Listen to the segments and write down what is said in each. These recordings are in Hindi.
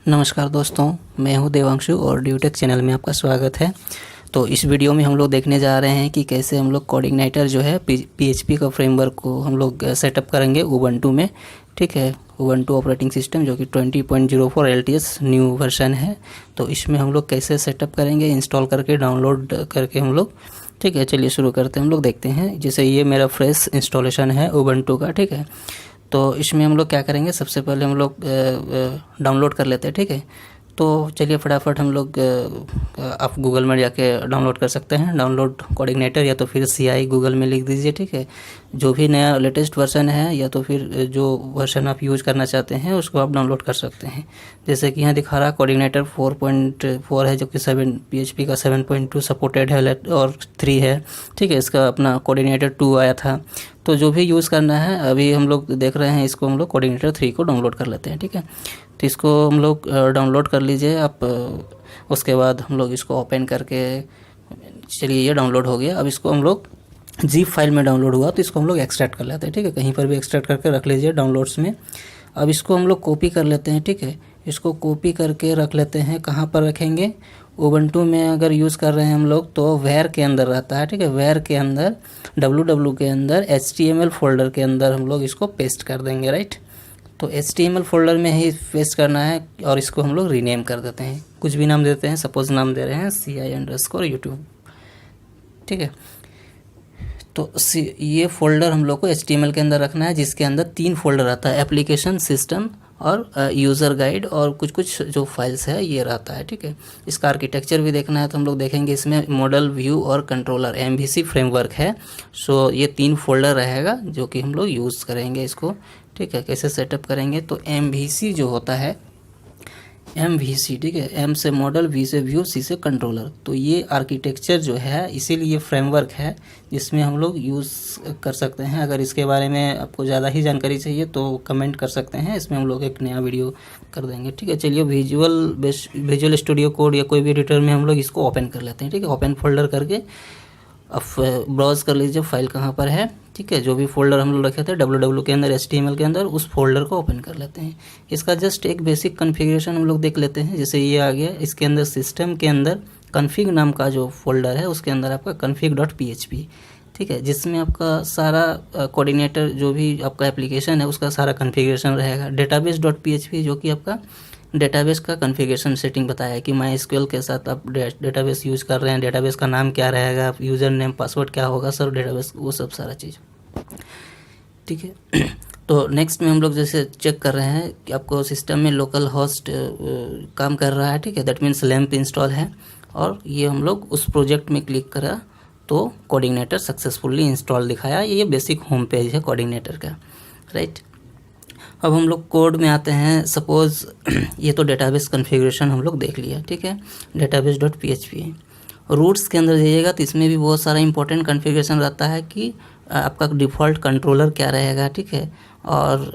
नमस्कार दोस्तों, मैं हूं देवांशु और ड्यूटेक चैनल में आपका स्वागत है। तो इस वीडियो में हम लोग देखने जा रहे हैं कि कैसे हम लोग कोऑर्डिनेटर जो है पीएचपी का फ्रेमवर्क को हम लोग सेटअप करेंगे उबंटू में। ठीक है, उबंटू ऑपरेटिंग सिस्टम जो कि 20.04 LTS न्यू वर्जन है। तो इसमें हम लोग कैसे सेटअप करेंगे, इंस्टॉल करके डाउनलोड करके हम लोग। ठीक है, चलिए शुरू करते हैं। हम लोग देखते हैं, जैसे ये मेरा फ्रेश इंस्टॉलेशन है उबंटू का। ठीक है, तो इसमें हम लोग क्या करेंगे, सबसे पहले हम लोग डाउनलोड कर लेते हैं। ठीक है, तो चलिए फटाफट हम लोग आप गूगल में जाके डाउनलोड कर सकते हैं। डाउनलोड कोऑर्डिनेटर या तो फिर CI गूगल में लिख दीजिए। ठीक है, जो भी नया लेटेस्ट वर्जन है या तो फिर जो वर्जन आप यूज़ करना चाहते हैं उसको आप डाउनलोड कर सकते हैं। जैसे कि यहाँ दिखा रहा कोऑर्डिनेटर 4.4 है, जो कि PHP का 7.2 सपोर्टेड है और 3 है। ठीक है, इसका अपना कोऑर्डिनेटर 2 आया था। तो जो भी यूज़ करना है, अभी हम लोग देख रहे हैं इसको, हम लोग कोऑर्डिनेटर 3 को डाउनलोड कर लेते हैं। ठीक है, तो इसको हम लोग डाउनलोड कर लीजिए आप। उसके बाद हम लोग इसको ओपन करके, चलिए ये डाउनलोड हो गया। अब इसको हम लोग zip फाइल में डाउनलोड हुआ तो इसको हम लोग एक्सट्रैक्ट कर लेते हैं। ठीक है, कहीं पर भी एक्सट्रैक्ट करके रख लीजिए डाउनलोड्स में। अब इसको हम लोग कॉपी कर लेते हैं। ठीक है, इसको कॉपी करके रख लेते हैं। कहाँ पर रखेंगे, उबंटू में अगर यूज़ कर रहे हैं हम लोग तो वेयर के अंदर रहता है। ठीक है, वेयर के अंदर www के अंदर HTML फोल्डर के अंदर हम लोग इसको पेस्ट कर देंगे। राइट, तो HTML फोल्डर में ही पेस्ट करना है और इसको हम लोग रीनेम कर देते हैं। कुछ भी नाम देते हैं, सपोज नाम दे रहे हैं CI_YouTube। ठीक है, तो ये फोल्डर हम लोग को HTML के अंदर रखना है, जिसके अंदर 3 फोल्डर आता है, एप्लीकेशन, सिस्टम और यूज़र गाइड और कुछ कुछ जो फाइल्स है ये रहता है। ठीक है, इसका आर्किटेक्चर भी देखना है तो हम लोग देखेंगे इसमें मॉडल, व्यू और कंट्रोलर MVC फ्रेमवर्क है। सो ये 3 फोल्डर रहेगा जो कि हम लोग यूज़ करेंगे इसको। ठीक है, कैसे सेटअप करेंगे, तो MVC जो होता है MVC, ठीक है, M से मॉडल, V से व्यू, C से कंट्रोलर। तो ये आर्किटेक्चर जो है, इसीलिए फ्रेमवर्क है जिसमें हम लोग यूज़ कर सकते हैं। अगर इसके बारे में आपको ज़्यादा ही जानकारी चाहिए तो कमेंट कर सकते हैं, इसमें हम लोग एक नया वीडियो कर देंगे। ठीक है, चलिए विजुअल स्टूडियो कोड या कोई भी एडिटर में हम लोग इसको ओपन कर लेते हैं। ठीक है, ओपन फोल्डर करके अब ब्राउज़ कर लीजिए फाइल कहाँ पर है। ठीक है, जो भी फोल्डर हम लोग रखे थे www के अंदर, HTML के अंदर, उस फोल्डर को ओपन कर लेते हैं। इसका जस्ट एक बेसिक कॉन्फ़िगरेशन हम लोग देख लेते हैं। जैसे ये आ गया, इसके अंदर सिस्टम के अंदर config नाम का जो फोल्डर है उसके अंदर आपका config.php। ठीक है, जिसमें आपका सारा कोऑर्डिनेटर जो भी आपका एप्लीकेशन है उसका सारा कॉन्फ़िगरेशन रहेगा। database.php जो कि आपका डेटाबेस का कॉन्फ़िगरेशन सेटिंग बताया है कि MySQL के साथ आप डेटाबेस यूज़ कर रहे हैं, डेटाबेस का नाम क्या रहेगा, यूज़र नेम, पासवर्ड क्या होगा, सर डेटाबेस, वो सब सारा चीज़। ठीक है, तो नेक्स्ट में हम लोग जैसे चेक कर रहे हैं कि आपको सिस्टम में लोकल होस्ट काम कर रहा है। ठीक है, दैट मीन्स लैम्प इंस्टॉल है, और ये हम लोग उस प्रोजेक्ट में क्लिक करा तो कोऑर्डिनेटर सक्सेसफुली इंस्टॉल दिखाया। ये बेसिक होम पेज है कोऑर्डिनेटर का। राइट, अब हम लोग कोड में आते हैं। सपोज़ ये तो डेटाबेस कॉन्फ़िगरेशन हम लोग देख लिया। ठीक है, database.php रूट्स के अंदर जाइएगा तो इसमें भी बहुत सारा इंपॉर्टेंट कॉन्फ़िगरेशन रहता है कि आपका डिफ़ॉल्ट कंट्रोलर क्या रहेगा। ठीक है, और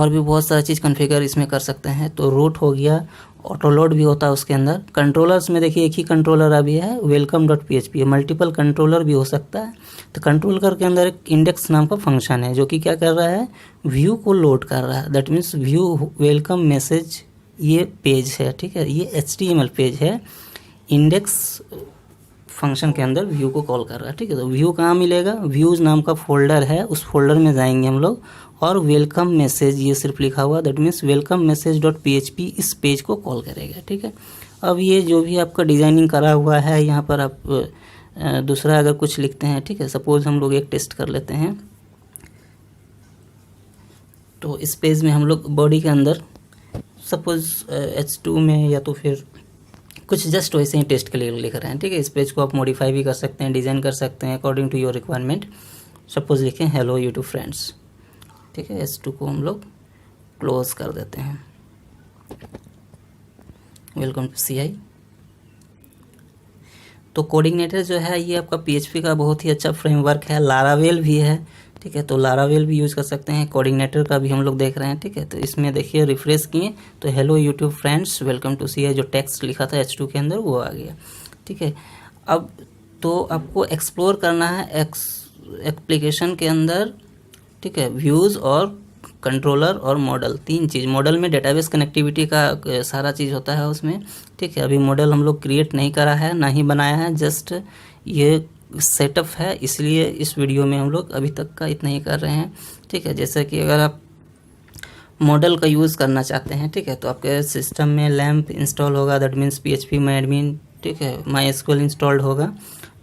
भी बहुत सारा चीज़ कॉन्फ़िगर इसमें कर सकते हैं। तो रूट हो गया, ऑटो लोड भी होता है उसके अंदर। कंट्रोलर्स में देखिए एक ही कंट्रोलर अभी है, welcome.php, मल्टीपल कंट्रोलर भी हो सकता है। तो कंट्रोलर के अंदर एक इंडेक्स नाम का फंक्शन है जो कि क्या कर रहा है, व्यू को लोड कर रहा है। That means view welcome message ये पेज है। ठीक है, ये HTML पेज है, इंडेक्स फंक्शन के अंदर व्यू को कॉल कर रहा है। ठीक है, तो व्यू कहाँ मिलेगा, व्यूज़ नाम का फोल्डर है, उस फोल्डर में जाएंगे हम लोग और वेलकम मैसेज ये सिर्फ लिखा हुआ, दैट मीन्स वेलकम मैसेज.php इस पेज को कॉल करेगा। ठीक है, अब ये जो भी आपका डिज़ाइनिंग करा हुआ है यहाँ पर आप दूसरा अगर कुछ लिखते हैं। ठीक है, सपोज़ हम लोग एक टेस्ट कर लेते हैं। तो इस पेज में हम लोग बॉडी के अंदर सपोज़ H2 में या तो फिर कुछ जस्ट वैसे ही टेस्ट के लिए लिख रहे हैं। ठीक है, इस पेज को आप मॉडिफाई भी कर सकते हैं, डिज़ाइन कर सकते हैं according to your requirement. Suppose लिखें हेलो यूट्यूब फ्रेंड्स। ठीक है, H2 को हम लोग क्लोज कर देते हैं। Welcome to CI। तो कोऑर्डिनेटर जो है ये आपका PHP का बहुत ही अच्छा फ्रेमवर्क है। लारावेल भी है। ठीक है, तो लारावेल भी यूज़ कर सकते हैं। कोऑर्डिनेटर का भी हम लोग देख रहे हैं। ठीक है, तो इसमें देखिए रिफ्रेश किए तो hello YouTube friends welcome to CI जो टेक्स्ट लिखा था H2 के अंदर वो आ गया। ठीक है, अब तो आपको एक्सप्लोर करना है एप्लीकेशन के अंदर। ठीक है, व्यूज़ और कंट्रोलर और मॉडल, 3 चीज़। मॉडल में डेटाबेस कनेक्टिविटी का सारा चीज़ होता है उसमें, ठीक है। अभी मॉडल हम लोग क्रिएट नहीं करा है, ना ही बनाया है, जस्ट ये सेटअप है, इसलिए इस वीडियो में हम लोग अभी तक का इतना ही कर रहे हैं, ठीक है। जैसे कि अगर आप मॉडल का यूज़ करना चाहते हैं, ठीक है, तो आपके सिस्टम में लैम्प इंस्टॉल होगा, that means PHP my admin, ठीक है, MySQL इंस्टॉल्ड होगा,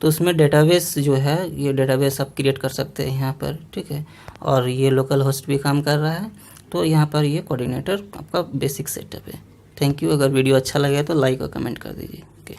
तो उसमें डेटाबेस जो है, ये डेटाबेस आप क्रिएट कर सकते हैं यहाँ पर, ठीक है। और ये लोकल होस्ट भी काम कर रहा है, तो यहाँ पर ये कोऑर्डिनेटर आपका बेसिक सेटअप है। Thank you. अगर वीडियो अच्छा लगे तो लाइक और कमेंट कर दीजिए। ओके।